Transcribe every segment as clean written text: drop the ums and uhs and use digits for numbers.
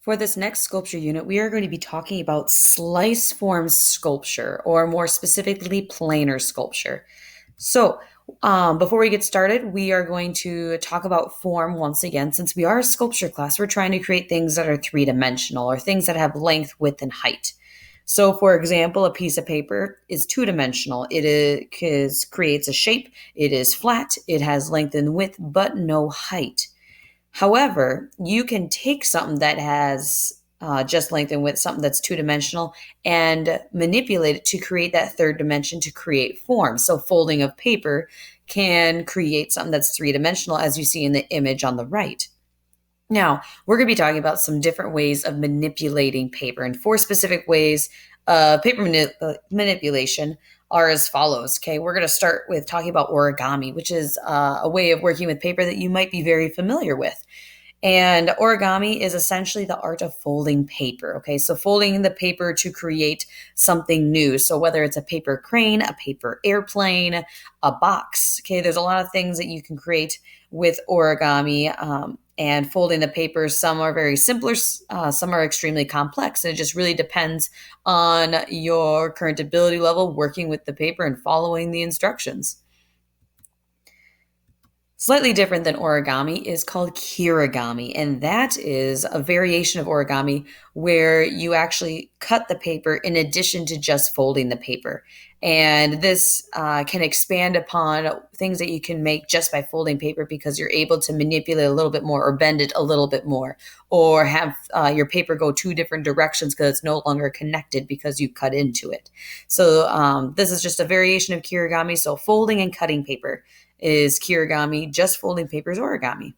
For this next sculpture unit, we are going to be talking about slice form sculpture, or more specifically, planar sculpture. So, before we get started, we are going to talk about form once again. Since we are a sculpture class, we're trying to create things that are three-dimensional or things that have length, width, and height. So, for example, a piece of paper is two-dimensional. Creates a shape. It is flat. It has length and width, but no height. However, you can take something that has just length and width, something that's two-dimensional, and manipulate it to create that third dimension to create form. So folding of paper can create something that's three-dimensional, as you see in the image on the right. Now, we're going to be talking about some different ways of manipulating paper, and four specific ways of manipulation are as follows. Okay, we're going to start with talking about origami, which is a way of working with paper that you might be very familiar with. And origami is essentially the art of folding paper. Okay, so folding the paper to create something new. So whether it's a paper crane, a paper airplane, a box. Okay, there's a lot of things that you can create with origami. And folding the paper, some are very simpler, some are extremely complex. And it just really depends on your current ability level working with the paper and following the instructions. Slightly different than origami is called kirigami, and that is a variation of origami where you actually cut the paper in addition to just folding the paper. And this can expand upon things that you can make just by folding paper because you're able to manipulate a little bit more or bend it a little bit more, or have your paper go two different directions because it's no longer connected because you cut into it. So this is just a variation of kirigami, so folding and cutting paper is kirigami, just folding paper is origami.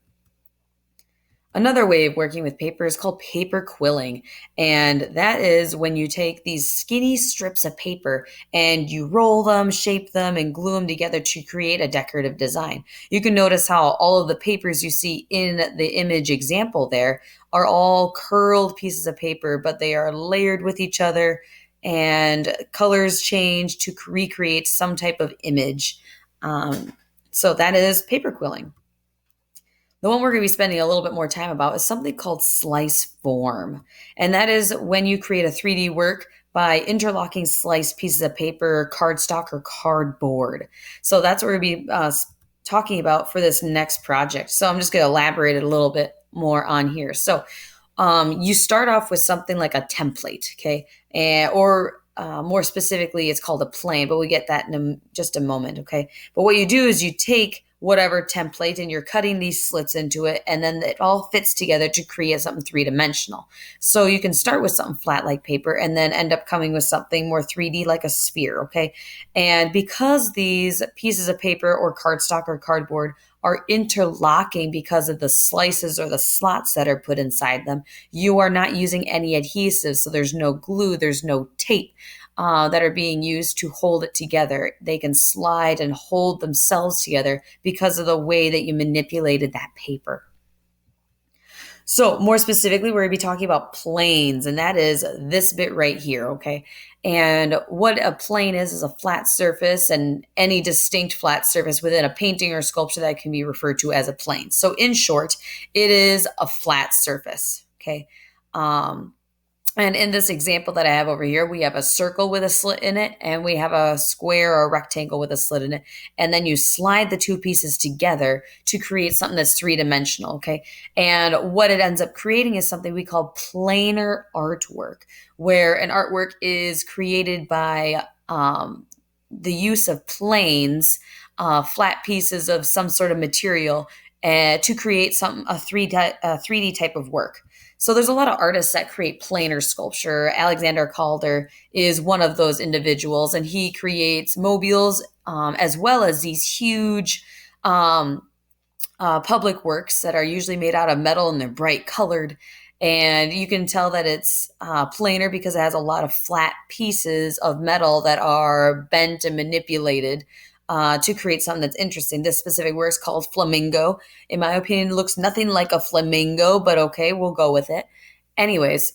Another way of working with paper is called paper quilling. And that is when you take these skinny strips of paper and you roll them, shape them, and glue them together to create a decorative design. You can notice how all of the papers you see in the image example there are all curled pieces of paper, but they are layered with each other and colors change to recreate some type of image. So that is paper quilling. The one we're going to be spending a little bit more time about is something called Sliceform. And that is when you create a 3D work by interlocking sliced pieces of paper, cardstock, or cardboard. So that's what we're going to be talking about for this next project. So I'm just going to elaborate it a little bit more on here. So you start off with something like a template, okay? Or more specifically, it's called a plane, but we get that in just a moment, okay? But what you do is you take whatever template and you're cutting these slits into it, and then it all fits together to create something three-dimensional. So you can start with something flat like paper and then end up coming with something more 3D like a sphere, okay? And because these pieces of paper or cardstock or cardboard are interlocking because of the slices or the slots that are put inside them, you are not using any adhesives. So there's no glue, there's no tape that are being used to hold it together. They can slide and hold themselves together because of the way that you manipulated that paper. So more specifically, we're going to be talking about planes, and that is this bit right here, okay? And what a plane is a flat surface, and any distinct flat surface within a painting or sculpture that can be referred to as a plane. So in short, it is a flat surface, okay? And in this example that I have over here, we have a circle with a slit in it, and we have a square or a rectangle with a slit in it. And then you slide the two pieces together to create something that's three-dimensional, okay? And what it ends up creating is something we call planar artwork, where an artwork is created by the use of planes, flat pieces of some sort of material, to create a 3D type of work. So there's a lot of artists that create planar sculpture. Alexander Calder is one of those individuals, and he creates mobiles as well as these huge public works that are usually made out of metal and they're bright colored. And you can tell that it's planar because it has a lot of flat pieces of metal that are bent and manipulated to create something that's interesting. This specific work is called Flamingo. In my opinion, it looks nothing like a flamingo, but okay, we'll go with it. Anyways,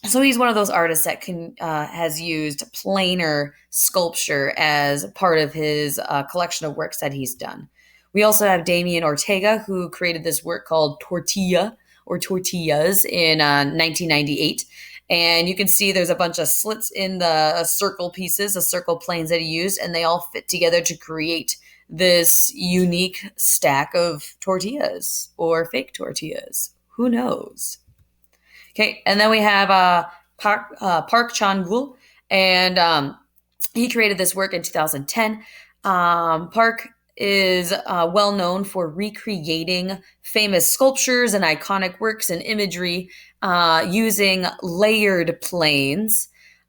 so he's one of those artists that has used planar sculpture as part of his collection of works that he's done. We also have Damien Ortega, who created this work called Tortilla, or tortillas in 1998. And you can see there's a bunch of slits in the circle pieces, the circle planes that he used, and they all fit together to create this unique stack of tortillas or fake tortillas. Who knows? Okay, and then we have Park Chan-wook, and he created this work in 2010. Park is well known for recreating famous sculptures and iconic works and imagery using layered planes,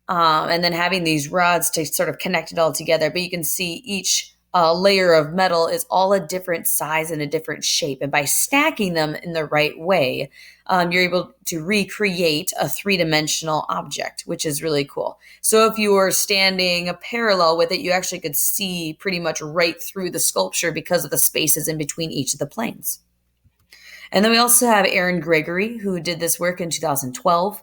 and then having these rods to sort of connect it all together. But you can see each layer of metal is all a different size and a different shape. And by stacking them in the right way, you're able to recreate a three-dimensional object, which is really cool. So if you were standing parallel with it, you actually could see pretty much right through the sculpture because of the spaces in between each of the planes. And then we also have Aaron Gregory, who did this work in 2012.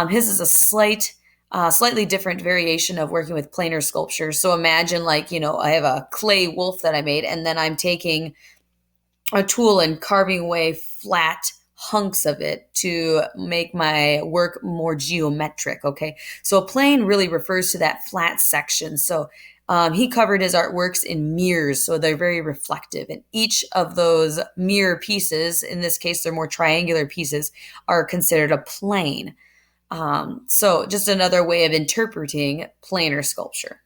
His is a slightly different variation of working with planar sculptures. So imagine, like, I have a clay wolf that I made, and then I'm taking a tool and carving away flat hunks of it to make my work more geometric. Okay. So a plane really refers to that flat section. So he covered his artworks in mirrors, so they're very reflective. And each of those mirror pieces, in this case, they're more triangular pieces, are considered a plane. So just another way of interpreting planar sculpture.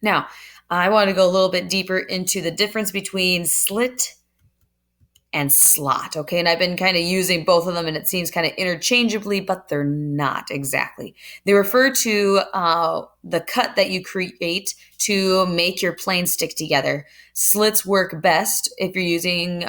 Now, I want to go a little bit deeper into the difference between slit and slot. Okay. And I've been kind of using both of them, and it seems kind of interchangeably, but they're not exactly. They refer to the cut that you create to make your plane stick together. Slits work best if you're using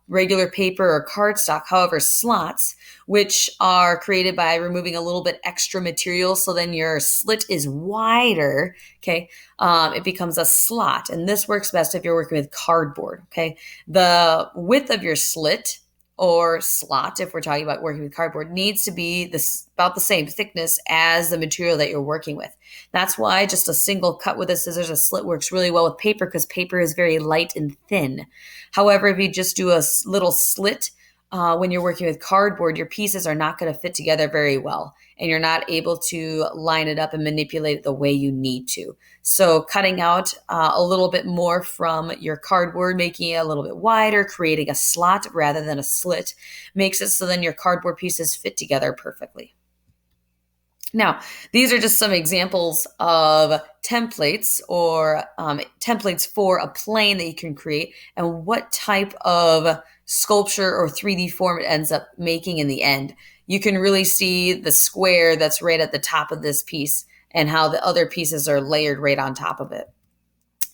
regular paper or cardstock. However, slots, which are created by removing a little bit extra material, so then your slit is wider, okay, it becomes a slot. And this works best if you're working with cardboard, okay? The width of your slit or slot, if we're talking about working with cardboard, needs to be about the same thickness as the material that you're working with. That's why just a single cut with a scissors, a slit, works really well with paper, because paper is very light and thin. However, if you just do a little slit when you're working with cardboard, your pieces are not going to fit together very well, and you're not able to line it up and manipulate it the way you need to. So cutting out a little bit more from your cardboard, making it a little bit wider, creating a slot rather than a slit, makes it so then your cardboard pieces fit together perfectly. Now, these are just some examples of templates or templates for a plane that you can create and what type of sculpture or 3D form it ends up making in the end. You can really see the square that's right at the top of this piece and how the other pieces are layered right on top of it.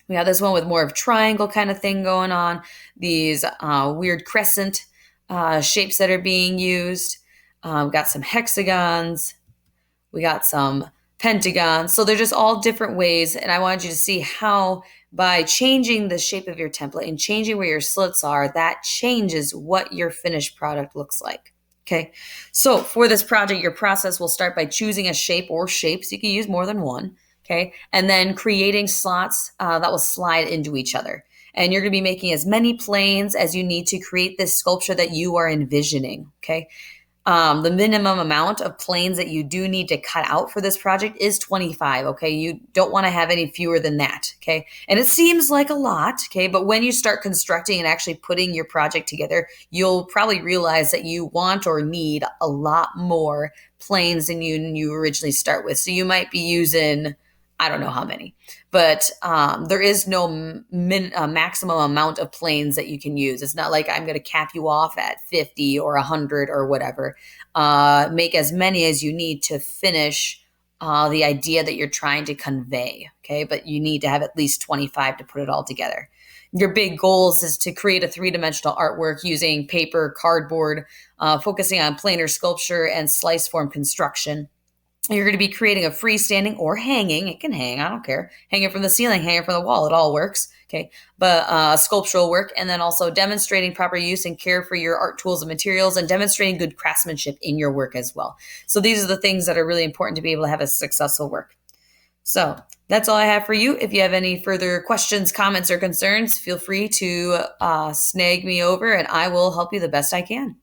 We have this one with more of triangle kind of thing going on, these weird crescent shapes that are being used. We've got some hexagons. We got some pentagons. So they're just all different ways. And I wanted you to see how by changing the shape of your template and changing where your slits are, that changes what your finished product looks like. Okay. So for this project, your process will start by choosing a shape or shapes. You can use more than one. Okay. And then creating slots that will slide into each other. And you're going to be making as many planes as you need to create this sculpture that you are envisioning. Okay. The minimum amount of planes that you do need to cut out for this project is 25, okay? You don't want to have any fewer than that, okay? And it seems like a lot, okay? But when you start constructing and actually putting your project together, you'll probably realize that you want or need a lot more planes than you originally start with. So you might be using, I don't know how many, but there is no maximum amount of planes that you can use. It's not like I'm going to cap you off at 50 or 100 or whatever. Make as many as you need to finish the idea that you're trying to convey, okay? But you need to have at least 25 to put it all together. Your big goals is to create a three-dimensional artwork using paper, cardboard, focusing on planar sculpture and Sliceform construction. You're going to be creating a freestanding or hanging. It can hang. I don't care. Hang it from the ceiling, hang it from the wall. It all works. Okay. But sculptural work, and then also demonstrating proper use and care for your art tools and materials, and demonstrating good craftsmanship in your work as well. So these are the things that are really important to be able to have a successful work. So that's all I have for you. If you have any further questions, comments, or concerns, feel free to snag me over, and I will help you the best I can.